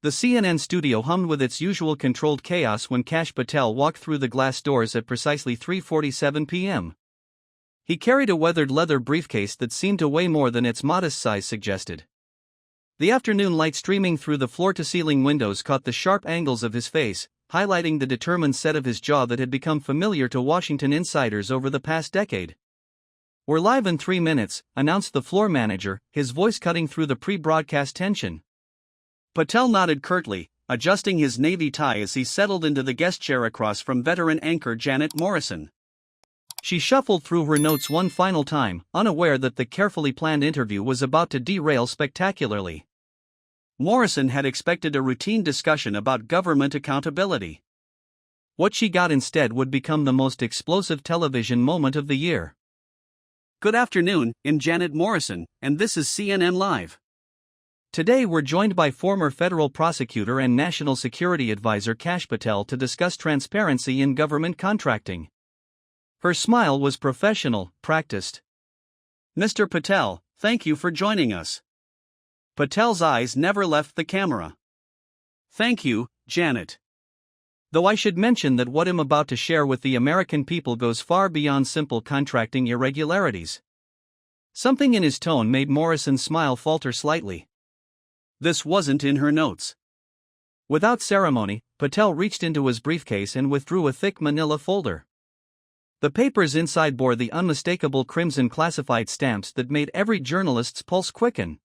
The CNN studio hummed with its usual controlled chaos when Patel walked through the glass doors at precisely 3:47 p.m. He carried a weathered leather briefcase that seemed to weigh more than its modest size suggested. The afternoon light streaming through the floor-to-ceiling windows caught the sharp angles of his face, highlighting the determined set of his jaw that had become familiar to Washington insiders over the past decade. "We're live in 3 minutes," announced the floor manager, his voice cutting through the pre-broadcast tension. Patel nodded curtly, adjusting his navy tie as he settled into the guest chair across from veteran anchor Janet Morrison. She shuffled through her notes one final time, unaware that the carefully planned interview was about to derail spectacularly. Morrison had expected a routine discussion about government accountability. What she got instead would become the most explosive television moment of the year. "Good afternoon, I'm Janet Morrison, and this is CNN Live. Today we're joined by former federal prosecutor and national security advisor Patel to discuss transparency in government contracting." Her smile was professional, practiced. "Mr. Patel, thank you for joining us." Patel's eyes never left the camera. "Thank you, Janet. Though I should mention that what I'm about to share with the American people goes far beyond simple contracting irregularities." Something in his tone made Morrison's smile falter slightly. This wasn't in her notes. Without ceremony, Patel reached into his briefcase and withdrew a thick manila folder. The papers inside bore the unmistakable crimson classified stamps that made every journalist's pulse quicken.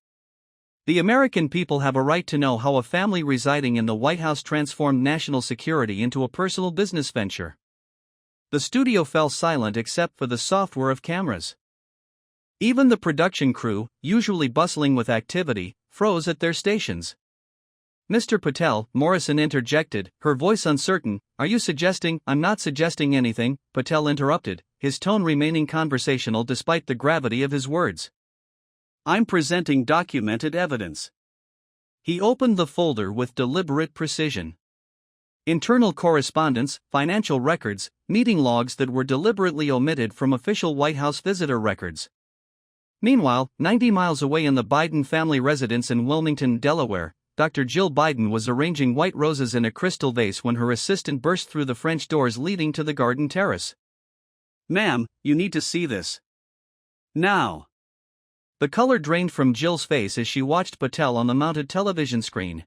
The American people have a right to know how a family residing in the White House transformed national security into a personal business venture. The studio fell silent except for the soft whir of cameras. Even the production crew, usually bustling with activity, froze at their stations. "Mr. Patel," Morrison interjected, her voice uncertain. "Are you suggesting?" "I'm not suggesting anything," Patel interrupted, his tone remaining conversational despite the gravity of his words. "I'm presenting documented evidence." He opened the folder with deliberate precision. Internal correspondence, financial records, meeting logs that were deliberately omitted from official White House visitor records. Meanwhile, 90 miles away in the Biden family residence in Wilmington, Delaware, Dr. Jill Biden was arranging white roses in a crystal vase when her assistant burst through the French doors leading to the garden terrace. "Ma'am, you need to see this. Now." The color drained from Jill's face as she watched Patel on the mounted television screen.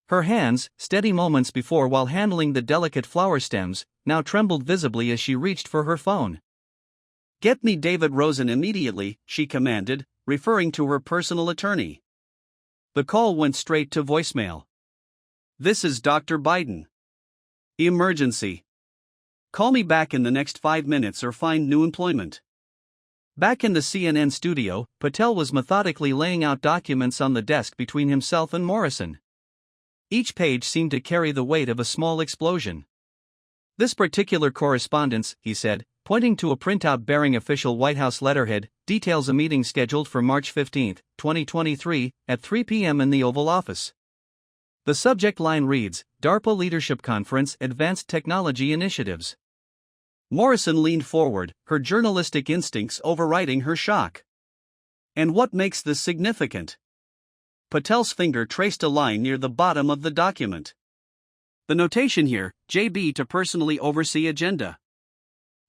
Her hands, steady moments before while handling the delicate flower stems, now trembled visibly as she reached for her phone. "Get me David Rosen immediately," she commanded, referring to her personal attorney. The call went straight to voicemail. "This is Dr. Biden. Emergency. Call me back in the next 5 minutes or find new employment." Back in the CNN studio, Patel was methodically laying out documents on the desk between himself and Morrison. Each page seemed to carry the weight of a small explosion. "This particular correspondence," he said, pointing to a printout bearing official White House letterhead, "details a meeting scheduled for March 15, 2023, at 3 p.m. in the Oval Office. The subject line reads, DARPA Leadership Conference Advanced Technology Initiatives." Morrison leaned forward, her journalistic instincts overriding her shock. "And what makes this significant?" Patel's finger traced a line near the bottom of the document. The notation here, JB to personally oversee agenda.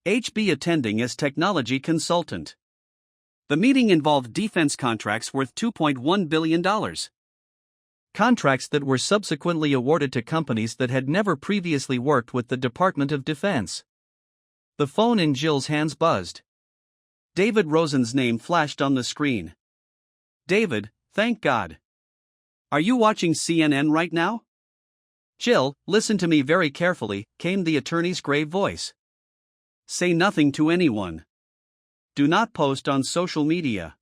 HB attending as technology consultant. The meeting involved defense contracts worth $2.1 billion. Contracts that were subsequently awarded to companies that had never previously worked with the Department of Defense. The phone in Jill's hands buzzed. David Rosen's name flashed on the screen. "David, thank God. Are you watching CNN right now?" "Jill, listen to me very carefully," came the attorney's grave voice. "Say nothing to anyone. Do not post on social media.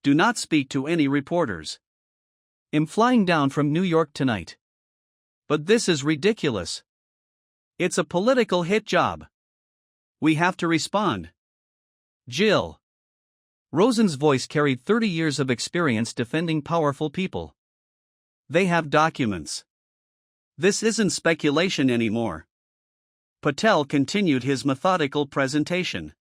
Do not speak to any reporters. I'm flying down from New York tonight. But this is ridiculous. It's a political hit job. We have to respond. Jill." Rosen's voice carried 30 years of experience defending powerful people. "They have documents. This isn't speculation anymore." Patel continued his methodical presentation.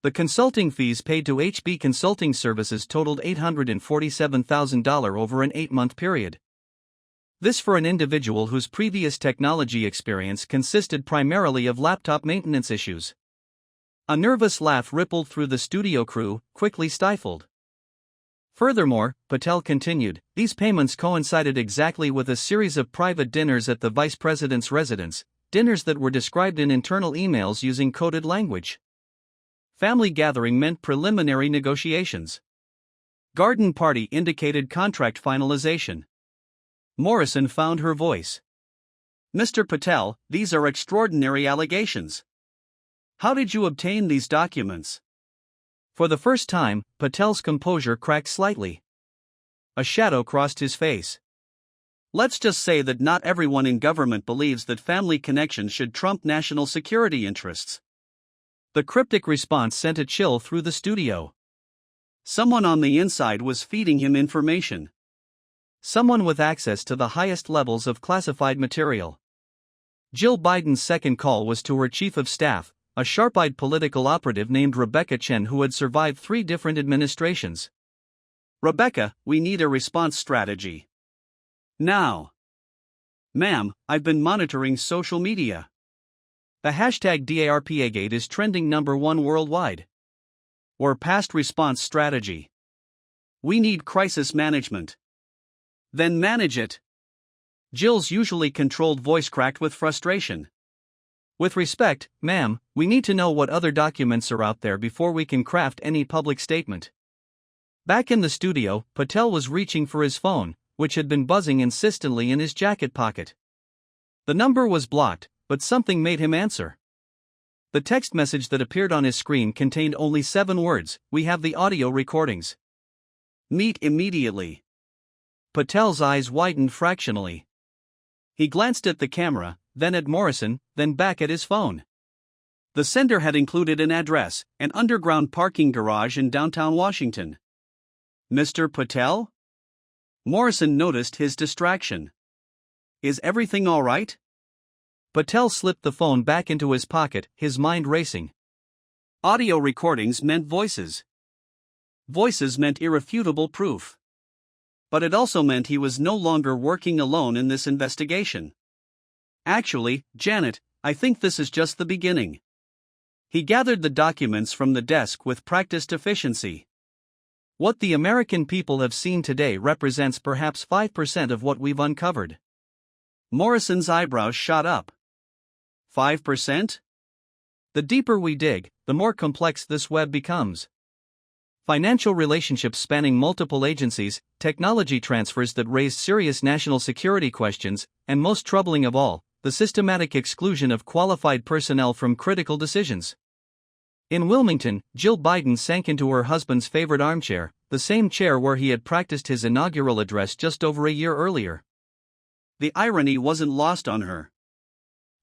The consulting fees paid to HB Consulting Services totaled $847,000 over an 8-month period. This for an individual whose previous technology experience consisted primarily of laptop maintenance issues. A nervous laugh rippled through the studio crew, quickly stifled. Furthermore, Patel continued, these payments coincided exactly with a series of private dinners at the vice president's residence, dinners that were described in internal emails using coded language. Family gathering meant preliminary negotiations. Garden party indicated contract finalization. Morrison found her voice. Mr. Patel, these are extraordinary allegations. How did you obtain these documents? For the first time, Patel's composure cracked slightly. A shadow crossed his face. Let's just say that not everyone in government believes that family connections should trump national security interests. The cryptic response sent a chill through the studio. Someone on the inside was feeding him information. Someone with access to the highest levels of classified material. Jill Biden's second call was to her chief of staff, a sharp-eyed political operative named Rebecca Chen who had survived 3 different administrations. Rebecca, we need a response strategy. Now. Ma'am, I've been monitoring social media. The hashtag DARPAgate is trending #1 worldwide. Or past response strategy. We need crisis management. Then manage it. Jill's usually controlled voice cracked with frustration. With respect, ma'am, we need to know what other documents are out there before we can craft any public statement. Back in the studio, Patel was reaching for his phone, which had been buzzing insistently in his jacket pocket. The number was blocked, but something made him answer. The text message that appeared on his screen contained only 7 words, "We have the audio recordings. Meet immediately." Patel's eyes widened fractionally. He glanced at the camera, then at Morrison, then back at his phone. The sender had included an address, an underground parking garage in downtown Washington. Mr. Patel? Morrison noticed his distraction. Is everything all right? Patel slipped the phone back into his pocket, his mind racing. Audio recordings meant voices. Voices meant irrefutable proof. But it also meant he was no longer working alone in this investigation. Actually, Janet, I think this is just the beginning. He gathered the documents from the desk with practiced efficiency. What the American people have seen today represents perhaps 5% of what we've uncovered. Morrison's eyebrows shot up. 5%? The deeper we dig, the more complex this web becomes. Financial relationships spanning multiple agencies, technology transfers that raise serious national security questions, and most troubling of all, the systematic exclusion of qualified personnel from critical decisions. In Wilmington, Jill Biden sank into her husband's favorite armchair, the same chair where he had practiced his inaugural address just over a year earlier. The irony wasn't lost on her.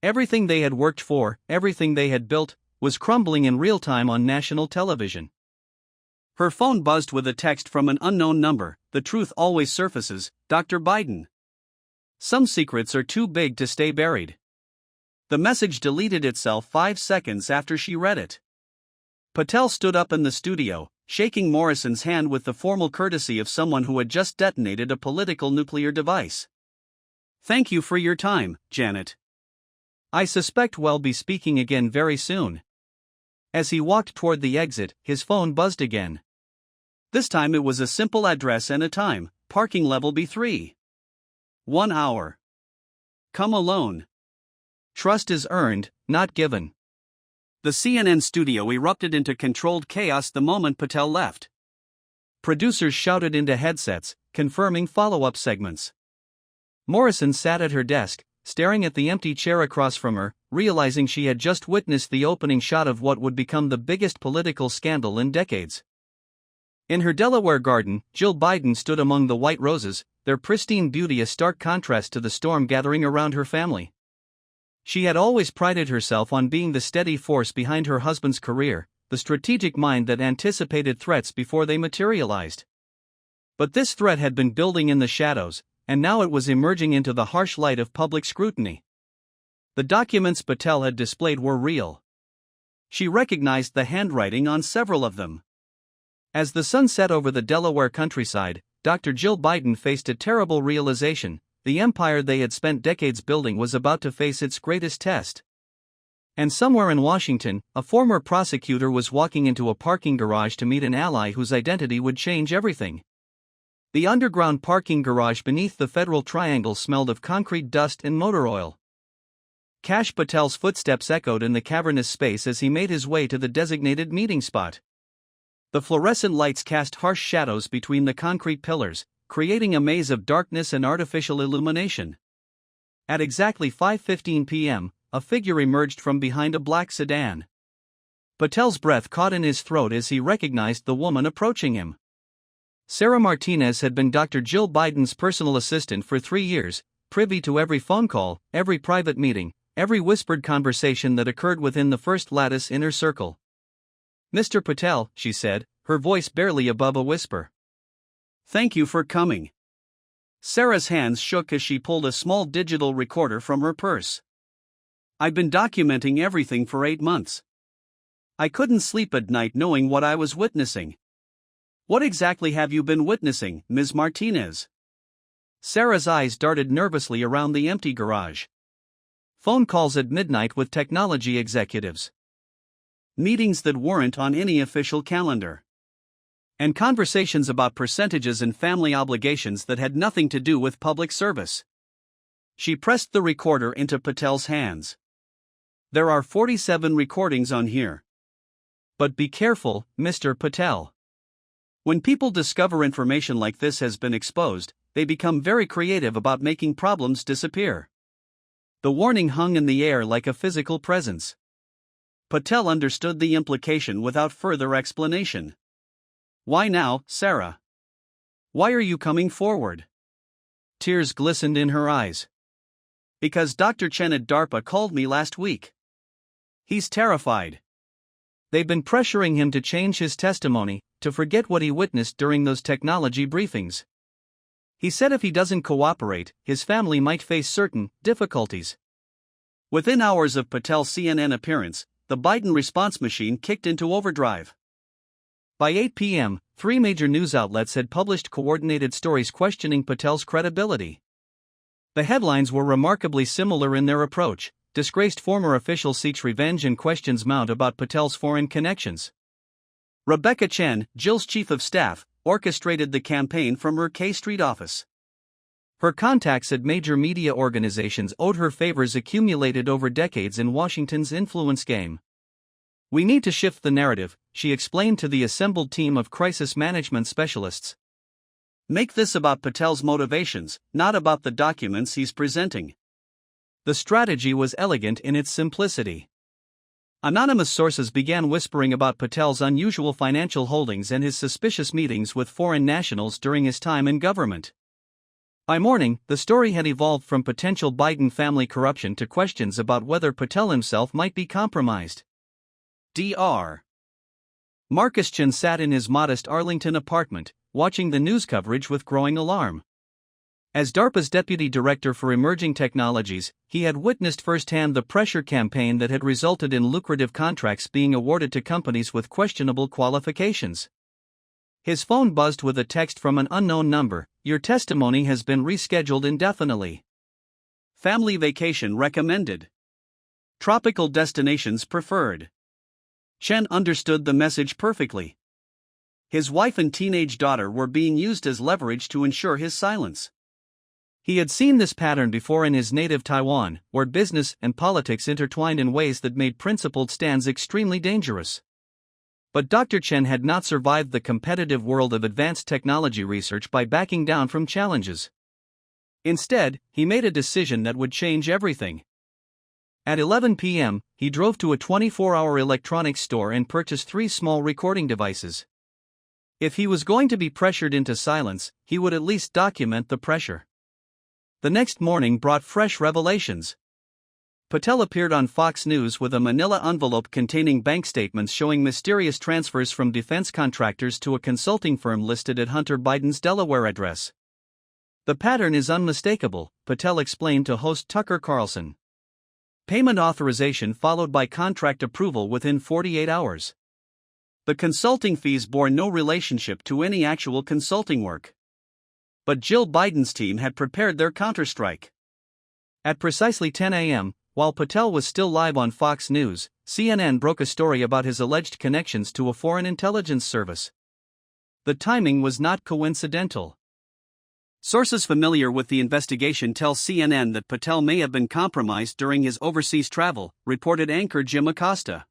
Everything they had worked for, everything they had built, was crumbling in real time on national television. Her phone buzzed with a text from an unknown number. The truth always surfaces, Dr. Biden. Some secrets are too big to stay buried. The message deleted itself 5 seconds after she read it. Patel stood up in the studio, shaking Morrison's hand with the formal courtesy of someone who had just detonated a political nuclear device. Thank you for your time, Janet. I suspect we'll be speaking again very soon. As he walked toward the exit, his phone buzzed again. This time it was a simple address and a time, parking level B3. 1 hour. Come alone. Trust is earned, not given. The CNN studio erupted into controlled chaos the moment Patel left. Producers shouted into headsets, confirming follow-up segments. Morrison sat at her desk, staring at the empty chair across from her, realizing she had just witnessed the opening shot of what would become the biggest political scandal in decades. In her Delaware garden, Jill Biden stood among the white roses, their pristine beauty a stark contrast to the storm gathering around her family. She had always prided herself on being the steady force behind her husband's career, the strategic mind that anticipated threats before they materialized. But this threat had been building in the shadows, and now it was emerging into the harsh light of public scrutiny. The documents Patel had displayed were real. She recognized the handwriting on several of them. As the sun set over the Delaware countryside, Dr. Jill Biden faced a terrible realization: the empire they had spent decades building was about to face its greatest test. And somewhere in Washington, a former prosecutor was walking into a parking garage to meet an ally whose identity would change everything. The underground parking garage beneath the Federal Triangle smelled of concrete dust and motor oil. Kash Patel's footsteps echoed in the cavernous space as he made his way to the designated meeting spot. The fluorescent lights cast harsh shadows between the concrete pillars, creating a maze of darkness and artificial illumination. At exactly 5:15 p.m., a figure emerged from behind a black sedan. Patel's breath caught in his throat as he recognized the woman approaching him. Sarah Martinez had been Dr. Jill Biden's personal assistant for 3 years, privy to every phone call, every private meeting, every whispered conversation that occurred within the First Lattice inner circle. "Mr. Patel," she said, her voice barely above a whisper. "Thank you for coming." Sarah's hands shook as she pulled a small digital recorder from her purse. "I've been documenting everything for 8 months. I couldn't sleep at night knowing what I was witnessing." "What exactly have you been witnessing, Ms. Martinez?" Sarah's eyes darted nervously around the empty garage. "Phone calls at midnight with technology executives. Meetings that weren't on any official calendar. And conversations about percentages and family obligations that had nothing to do with public service." She pressed the recorder into Patel's hands. "There are 47 recordings on here. But be careful, Mr. Patel. When people discover information like this has been exposed, they become very creative about making problems disappear." The warning hung in the air like a physical presence. Patel understood the implication without further explanation. "Why now, Sarah? Why are you coming forward?" Tears glistened in her eyes. "Because Dr. Chen at DARPA called me last week. He's terrified. They've been pressuring him to change his testimony, to forget what he witnessed during those technology briefings. He said if he doesn't cooperate, his family might face certain difficulties." Within hours of Patel's CNN appearance, the Biden response machine kicked into overdrive. By 8 p.m., 3 major news outlets had published coordinated stories questioning Patel's credibility. The headlines were remarkably similar in their approach: disgraced former official seeks revenge and questions mount about Patel's foreign connections. Rebecca Chen, Jill's chief of staff, orchestrated the campaign from her K Street office. Her contacts at major media organizations owed her favors accumulated over decades in Washington's influence game. "We need to shift the narrative," she explained to the assembled team of crisis management specialists. "Make this about Patel's motivations, not about the documents he's presenting." The strategy was elegant in its simplicity. Anonymous sources began whispering about Patel's unusual financial holdings and his suspicious meetings with foreign nationals during his time in government. By morning, the story had evolved from potential Biden family corruption to questions about whether Patel himself might be compromised. Dr. Marcus Chen sat in his modest Arlington apartment, watching the news coverage with growing alarm. As DARPA's deputy director for emerging technologies, he had witnessed firsthand the pressure campaign that had resulted in lucrative contracts being awarded to companies with questionable qualifications. His phone buzzed with a text from an unknown number: "Your testimony has been rescheduled indefinitely. Family vacation recommended. Tropical destinations preferred." Chen understood the message perfectly. His wife and teenage daughter were being used as leverage to ensure his silence. He had seen this pattern before in his native Taiwan, where business and politics intertwined in ways that made principled stands extremely dangerous. But Dr. Chen had not survived the competitive world of advanced technology research by backing down from challenges. Instead, he made a decision that would change everything. At 11 p.m., he drove to a 24-hour electronics store and purchased 3 small recording devices. If he was going to be pressured into silence, he would at least document the pressure. The next morning brought fresh revelations. Patel appeared on Fox News with a manila envelope containing bank statements showing mysterious transfers from defense contractors to a consulting firm listed at Hunter Biden's Delaware address. "The pattern is unmistakable," Patel explained to host Tucker Carlson. "Payment authorization followed by contract approval within 48 hours. The consulting fees bore no relationship to any actual consulting work. But Jill Biden's team had prepared their counterstrike. At precisely 10 a.m., while Patel was still live on Fox News, CNN broke a story about his alleged connections to a foreign intelligence service. The timing was not coincidental. Sources familiar with the investigation tell CNN that Patel may have been compromised during his overseas travel, reported anchor Jim Acosta.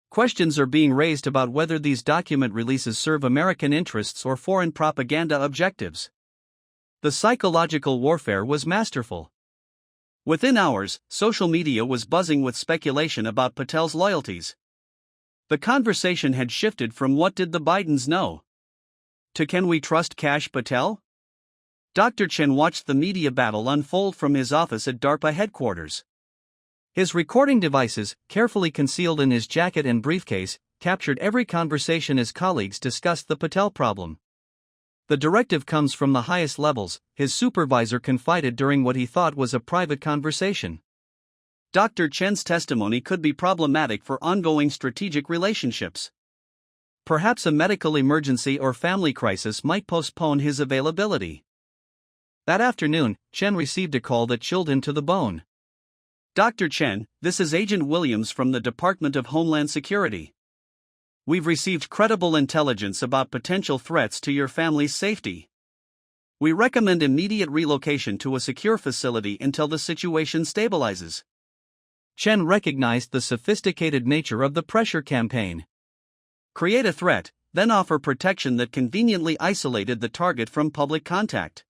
Questions are being raised about whether these document releases serve American interests or foreign propaganda objectives. The psychological warfare was masterful. Within hours, social media was buzzing with speculation about Patel's loyalties. The conversation had shifted from "what did the Bidens know?" to "can we trust Kash Patel?" Dr. Chen watched the media battle unfold from his office at DARPA headquarters. His recording devices, carefully concealed in his jacket and briefcase, captured every conversation his colleagues discussed the Patel problem. The directive comes from the highest levels, his supervisor confided during what he thought was a private conversation. Dr. Chen's testimony could be problematic for ongoing strategic relationships. Perhaps a medical emergency or family crisis might postpone his availability. That afternoon, Chen received a call that chilled him to the bone. "Dr. Chen, this is Agent Williams from the Department of Homeland Security. We've received credible intelligence about potential threats to your family's safety. We recommend immediate relocation to a secure facility until the situation stabilizes." Chen recognized the sophisticated nature of the pressure campaign. Create a threat, then offer protection that conveniently isolated the target from public contact.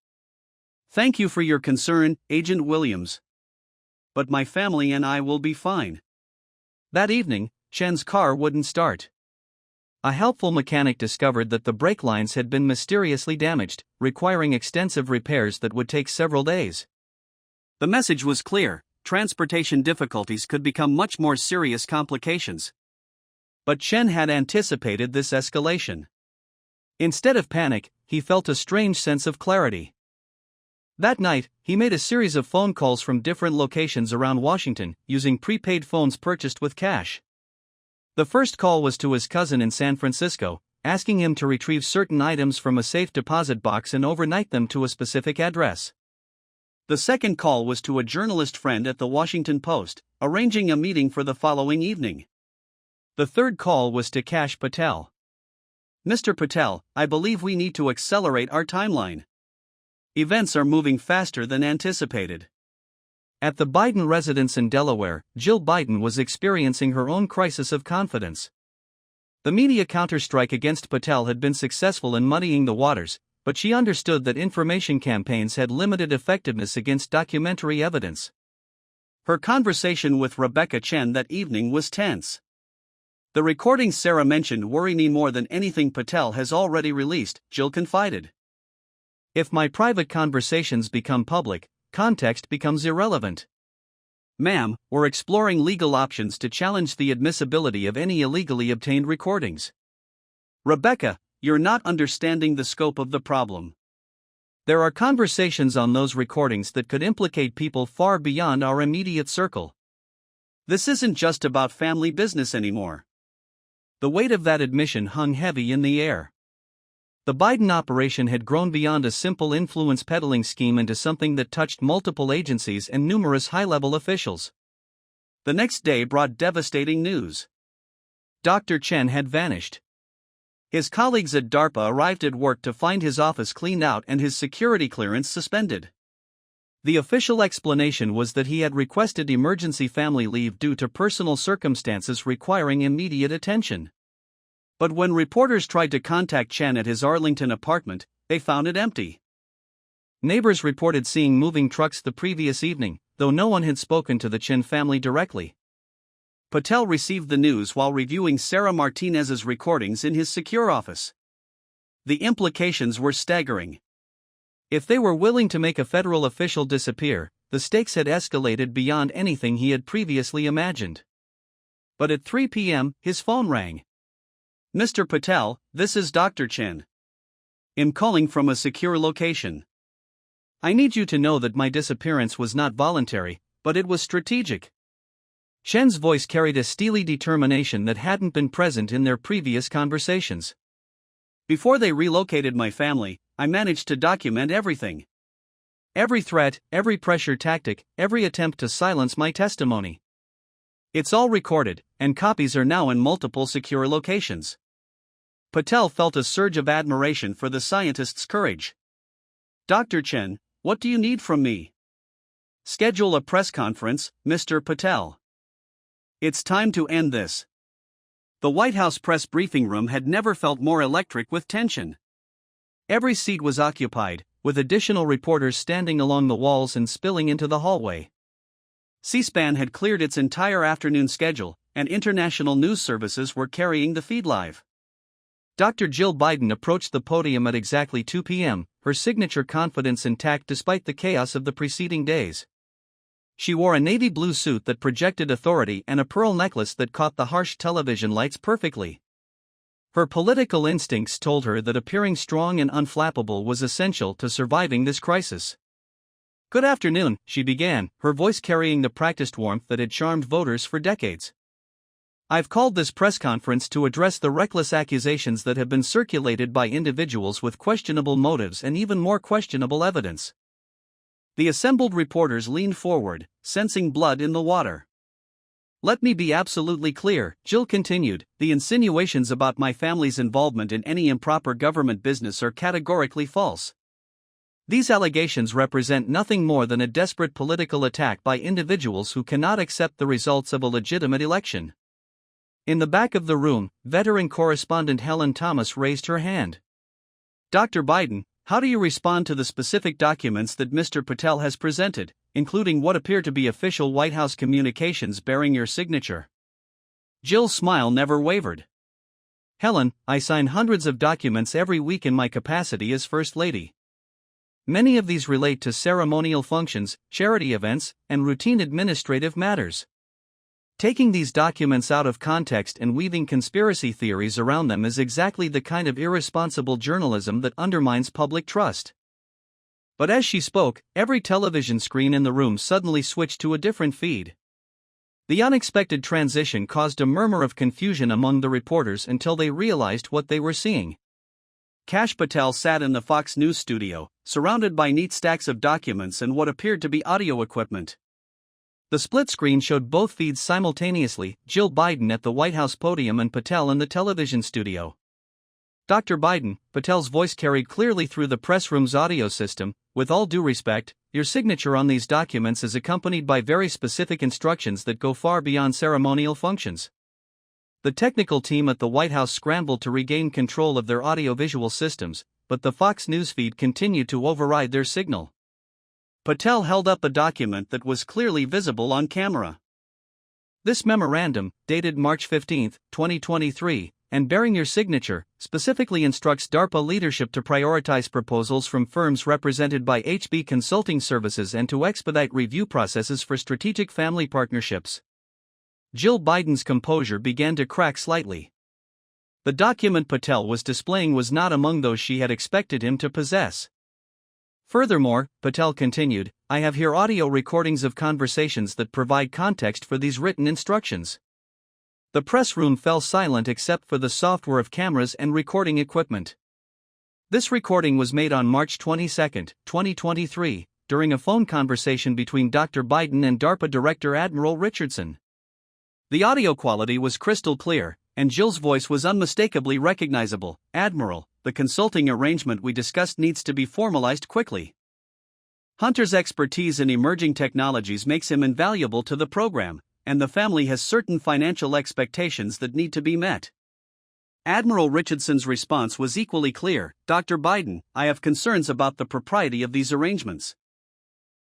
"Thank you for your concern, Agent Williams. But my family and I will be fine." That evening, Chen's car wouldn't start. A helpful mechanic discovered that the brake lines had been mysteriously damaged, requiring extensive repairs that would take several days. The message was clear: transportation difficulties could become much more serious complications. But Chen had anticipated this escalation. Instead of panic, he felt a strange sense of clarity. That night, he made a series of phone calls from different locations around Washington, using prepaid phones purchased with cash. The first call was to his cousin in San Francisco, asking him to retrieve certain items from a safe deposit box and overnight them to a specific address. The second call was to a journalist friend at the Washington Post, arranging a meeting for the following evening. The third call was to Kash Patel. "Mr. Patel, I believe we need to accelerate our timeline. Events are moving faster than anticipated." At the Biden residence in Delaware, Jill Biden was experiencing her own crisis of confidence. The media counterstrike against Patel had been successful in muddying the waters, but she understood that information campaigns had limited effectiveness against documentary evidence. Her conversation with Rebecca Chen that evening was tense. "The recordings Sarah mentioned worry me more than anything Patel has already released," Jill confided. "If my private conversations become public, context becomes irrelevant." "Ma'am, we're exploring legal options to challenge the admissibility of any illegally obtained recordings." "Rebecca, you're not understanding the scope of the problem. There are conversations on those recordings that could implicate people far beyond our immediate circle. This isn't just about family business anymore." The weight of that admission hung heavy in the air. The Biden operation had grown beyond a simple influence peddling scheme into something that touched multiple agencies and numerous high-level officials. The next day brought devastating news. Dr. Chen had vanished. His colleagues at DARPA arrived at work to find his office cleaned out and his security clearance suspended. The official explanation was that he had requested emergency family leave due to personal circumstances requiring immediate attention. But when reporters tried to contact Chen at his Arlington apartment, they found it empty. Neighbors reported seeing moving trucks the previous evening, though no one had spoken to the Chen family directly. Patel received the news while reviewing Sarah Martinez's recordings in his secure office. The implications were staggering. If they were willing to make a federal official disappear, the stakes had escalated beyond anything he had previously imagined. But at 3 p.m., his phone rang. "Mr. Patel, this is Dr. Chen. I'm calling from a secure location. I need you to know that my disappearance was not voluntary, but it was strategic." Chen's voice carried a steely determination that hadn't been present in their previous conversations. "Before they relocated my family, I managed to document everything. Every threat, every pressure tactic, every attempt to silence my testimony. It's all recorded, and copies are now in multiple secure locations. Patel felt a surge of admiration for the scientist's courage. Dr. Chen, what do you need from me? Schedule a press conference, Mr. Patel. It's time to end this. The White House press briefing room had never felt more electric with tension. Every seat was occupied, with additional reporters standing along the walls and spilling into the hallway. C-SPAN had cleared its entire afternoon schedule, and international news services were carrying the feed live. Dr. Jill Biden approached the podium at exactly 2 p.m., her signature confidence intact despite the chaos of the preceding days. She wore a navy blue suit that projected authority and a pearl necklace that caught the harsh television lights perfectly. Her political instincts told her that appearing strong and unflappable was essential to surviving this crisis. "Good afternoon," she began, her voice carrying the practiced warmth that had charmed voters for decades. "I've called this press conference to address the reckless accusations that have been circulated by individuals with questionable motives and even more questionable evidence." The assembled reporters leaned forward, sensing blood in the water. "Let me be absolutely clear," Jill continued, "the insinuations about my family's involvement in any improper government business are categorically false. These allegations represent nothing more than a desperate political attack by individuals who cannot accept the results of a legitimate election." In the back of the room, veteran correspondent Helen Thomas raised her hand. "Dr. Biden, how do you respond to the specific documents that Mr. Patel has presented, including what appear to be official White House communications bearing your signature?" Jill's smile never wavered. "Helen, I sign hundreds of documents every week in my capacity as First Lady. Many of these relate to ceremonial functions, charity events, and routine administrative matters. Taking these documents out of context and weaving conspiracy theories around them is exactly the kind of irresponsible journalism that undermines public trust." But as she spoke, every television screen in the room suddenly switched to a different feed. The unexpected transition caused a murmur of confusion among the reporters until they realized what they were seeing. Kash Patel sat in the Fox News studio, surrounded by neat stacks of documents and what appeared to be audio equipment. The split screen showed both feeds simultaneously, Jill Biden at the White House podium and Patel in the television studio. "Dr. Biden," Patel's voice carried clearly through the press room's audio system, "with all due respect, your signature on these documents is accompanied by very specific instructions that go far beyond ceremonial functions." The technical team at the White House scrambled to regain control of their audio-visual systems, but the Fox News feed continued to override their signal. Patel held up a document that was clearly visible on camera. "This memorandum, dated March 15, 2023, and bearing your signature, specifically instructs DARPA leadership to prioritize proposals from firms represented by HB Consulting Services and to expedite review processes for strategic family partnerships." Jill Biden's composure began to crack slightly. The document Patel was displaying was not among those she had expected him to possess. "Furthermore," Patel continued, "I have here audio recordings of conversations that provide context for these written instructions." The press room fell silent except for the software of cameras and recording equipment. This recording was made on March 22, 2023, during a phone conversation between Dr. Biden and DARPA Director Admiral Richardson. The audio quality was crystal clear, and Jill's voice was unmistakably recognizable. "Admiral, the consulting arrangement we discussed needs to be formalized quickly. Hunter's expertise in emerging technologies makes him invaluable to the program, and the family has certain financial expectations that need to be met." Admiral Richardson's response was equally clear. "Dr. Biden, I have concerns about the propriety of these arrangements.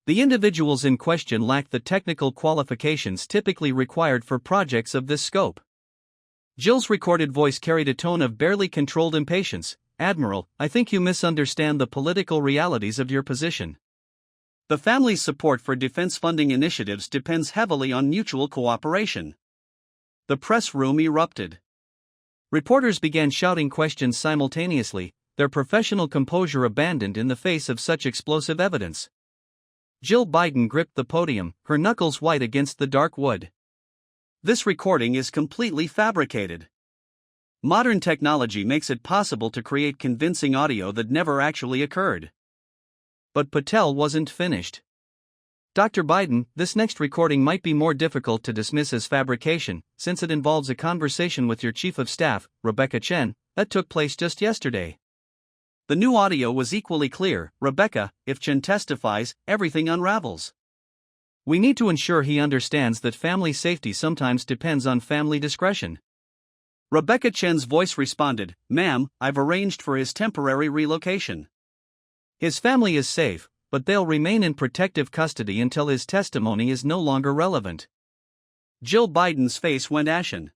The individuals in question lack the technical qualifications typically required for projects of this scope." Jill's recorded voice carried a tone of barely controlled impatience. "Admiral, I think you misunderstand the political realities of your position. The family's support for defense funding initiatives depends heavily on mutual cooperation." The press room erupted. Reporters began shouting questions simultaneously, their professional composure abandoned in the face of such explosive evidence. Jill Biden gripped the podium, her knuckles white against the dark wood. "This recording is completely fabricated. Modern technology makes it possible to create convincing audio that never actually occurred. But Patel wasn't finished. Dr. Biden, this next recording might be more difficult to dismiss as fabrication, since it involves a conversation with your chief of staff, Rebecca Chen, that took place just yesterday. The new audio was equally clear. Rebecca, if Chen testifies, everything unravels. We need to ensure he understands that family safety sometimes depends on family discretion. Rebecca Chen's voice responded, "Ma'am, I've arranged for his temporary relocation. His family is safe, but they'll remain in protective custody until his testimony is no longer relevant." Jill Biden's face went ashen.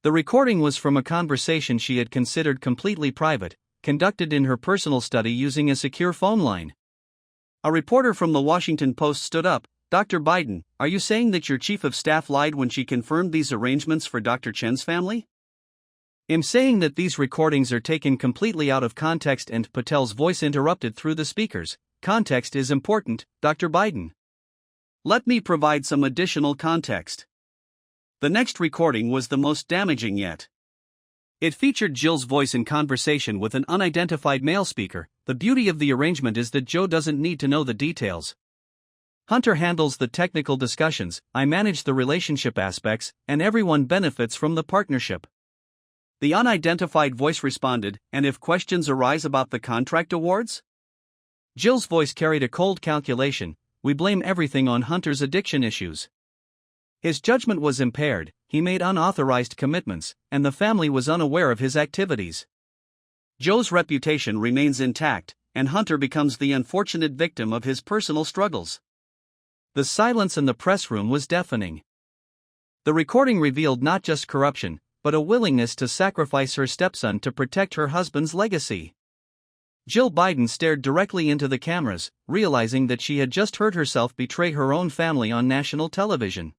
The recording was from a conversation she had considered completely private, conducted in her personal study using a secure phone line. A reporter from the Washington Post stood up. "Dr. Biden, are you saying that your chief of staff lied when she confirmed these arrangements for Dr. Chen's family?" "I'm saying that these recordings are taken completely out of context," and Patel's voice interrupted through the speakers. "Context is important, Dr. Biden." "Let me provide some additional context." The next recording was the most damaging yet. It featured Jill's voice in conversation with an unidentified male speaker. "The beauty of the arrangement is that Joe doesn't need to know the details. Hunter handles the technical discussions, I manage the relationship aspects, and everyone benefits from the partnership." The unidentified voice responded, "And if questions arise about the contract awards?" Jill's voice carried a cold calculation. "We blame everything on Hunter's addiction issues. His judgment was impaired, he made unauthorized commitments, and the family was unaware of his activities. Joe's reputation remains intact, and Hunter becomes the unfortunate victim of his personal struggles." The silence in the press room was deafening. The recording revealed not just corruption, but a willingness to sacrifice her stepson to protect her husband's legacy. Jill Biden stared directly into the cameras, realizing that she had just heard herself betray her own family on national television.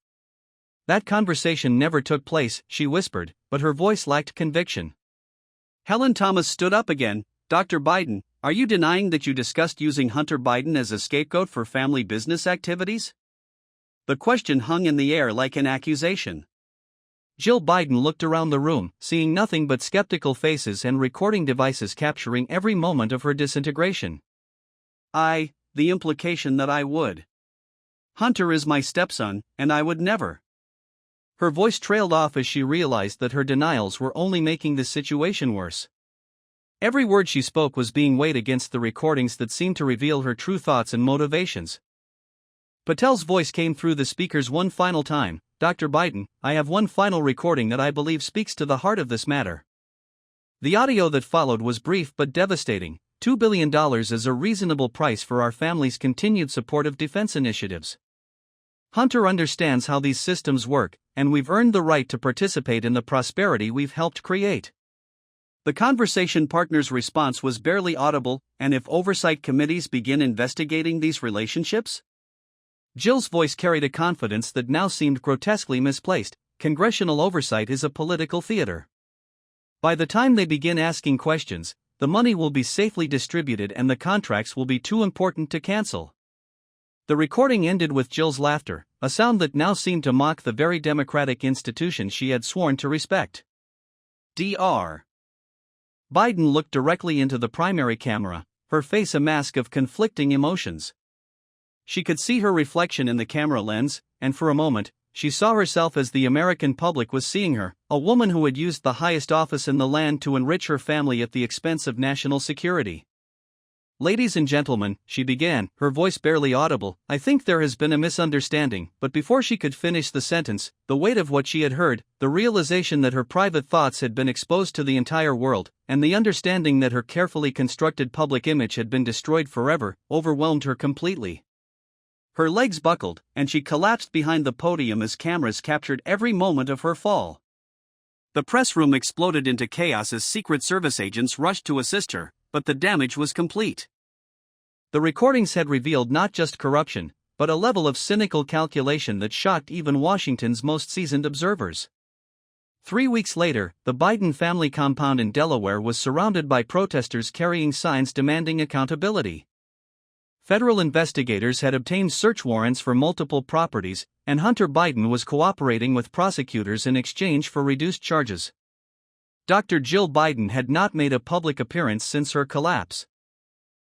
"That conversation never took place," she whispered, but her voice lacked conviction. Helen Thomas stood up again. "Dr. Biden, are you denying that you discussed using Hunter Biden as a scapegoat for family business activities?" The question hung in the air like an accusation. Jill Biden looked around the room, seeing nothing but skeptical faces and recording devices capturing every moment of her disintegration. The implication that I would. Hunter is my stepson, and I would never." Her voice trailed off as she realized that her denials were only making the situation worse. Every word she spoke was being weighed against the recordings that seemed to reveal her true thoughts and motivations. Patel's voice came through the speakers one final time. "Dr. Biden, I have one final recording that I believe speaks to the heart of this matter." The audio that followed was brief but devastating. $2 billion is a reasonable price for our family's continued support of defense initiatives. Hunter understands how these systems work, and we've earned the right to participate in the prosperity we've helped create. The conversation partner's response was barely audible. "And if oversight committees begin investigating these relationships?" Jill's voice carried a confidence that now seemed grotesquely misplaced. "Congressional oversight is a political theater. By the time they begin asking questions, the money will be safely distributed and the contracts will be too important to cancel." The recording ended with Jill's laughter, a sound that now seemed to mock the very democratic institution she had sworn to respect. Dr. Biden looked directly into the primary camera, her face a mask of conflicting emotions. She could see her reflection in the camera lens, and for a moment, she saw herself as the American public was seeing her, a woman who had used the highest office in the land to enrich her family at the expense of national security. "Ladies and gentlemen," she began, her voice barely audible, "I think there has been a misunderstanding," but before she could finish the sentence, the weight of what she had heard, the realization that her private thoughts had been exposed to the entire world, and the understanding that her carefully constructed public image had been destroyed forever, overwhelmed her completely. Her legs buckled, and she collapsed behind the podium as cameras captured every moment of her fall. The press room exploded into chaos as Secret Service agents rushed to assist her, but the damage was complete. The recordings had revealed not just corruption, but a level of cynical calculation that shocked even Washington's most seasoned observers. 3 weeks later, the Biden family compound in Delaware was surrounded by protesters carrying signs demanding accountability. Federal investigators had obtained search warrants for multiple properties, and Hunter Biden was cooperating with prosecutors in exchange for reduced charges. Dr. Jill Biden had not made a public appearance since her collapse.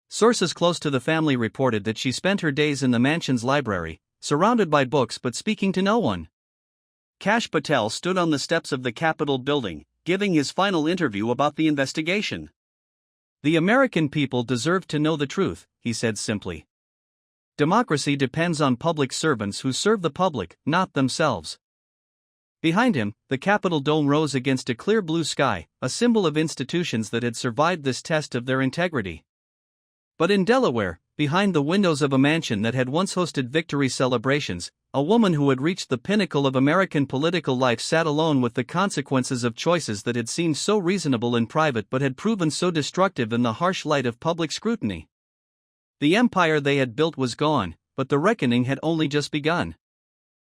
Sources close to the family reported that she spent her days in the mansion's library, surrounded by books but speaking to no one. Kash Patel stood on the steps of the Capitol building, giving his final interview about the investigation. "The American people deserve to know the truth," he said simply. "Democracy depends on public servants who serve the public, not themselves." Behind him, the Capitol dome rose against a clear blue sky, a symbol of institutions that had survived this test of their integrity. But in Delaware, behind the windows of a mansion that had once hosted victory celebrations, a woman who had reached the pinnacle of American political life sat alone with the consequences of choices that had seemed so reasonable in private but had proven so destructive in the harsh light of public scrutiny. The empire they had built was gone, but the reckoning had only just begun.